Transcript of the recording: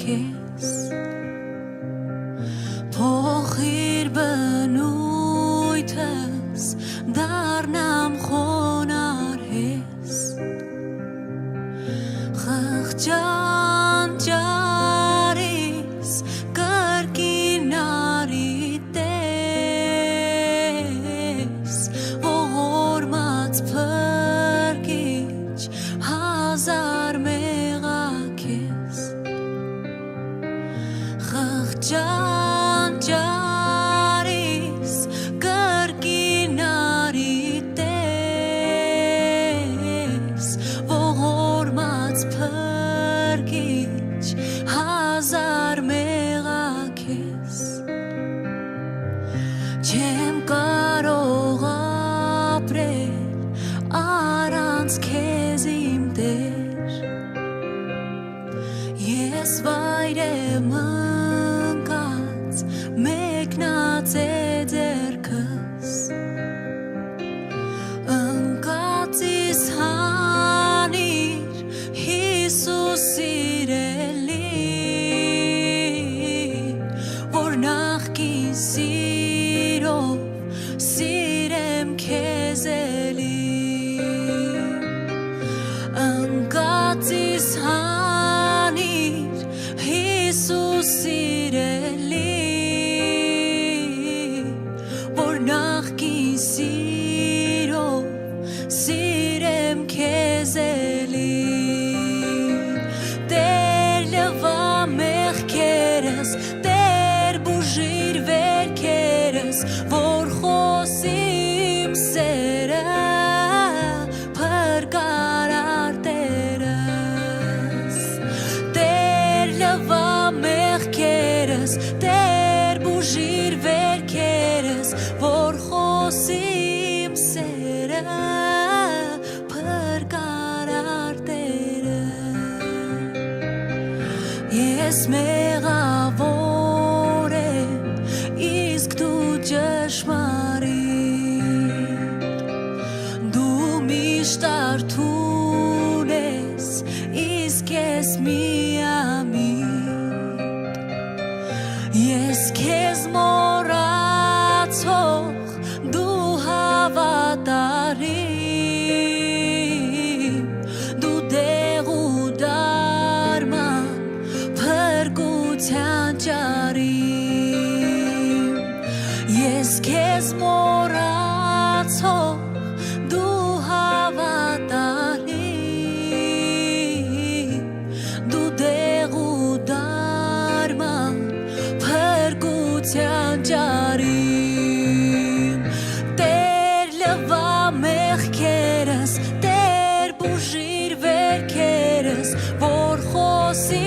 քեզ փոխիր բնույթս դառնամ խոնար հես խղճանճարիս կրկինարի տես ողորմած փրկիչ հազար մեղաքես խղճանճարիս կրկինարի տես ողորմած փրկիչ հազար մեղաքես չեմ կարող ապրել առանց քեզ իմ Տեր ես վայր եմ ընկած մեկնած է ձեռքս ընկածիս հանիր Հիսուս սիրելի որ նախկին սիրով սիրեմ քեզ էլի ընկածիս հանիր Հիսուս սիրելի որ նախկին սիրով սիրեմ քեզ էլի Տեր լվա մեղքերս Տեր բուժիր վերքերս որ խոսի իմ սերը փրկարար Տերս Տեր լվա մեղքերս Տեր բուժիր վերքերս որ խոսի իմ սերը փրկարար Տերը ես մեղավոր եմ իսկ դու ճշմարիտ դու միշտ արթուն ես իսկ ես միամիտ ես քեզ մոռացող դու հավատարիմ դու դեղ ու դարման փրկության ճարիմ ես քեզ մոռացող դու հավատարիմ դու դեղ ու դարման փրկության ճարիմ Տեր լվա մեղքերս Տեր բուժիր վերքերս որ խոսի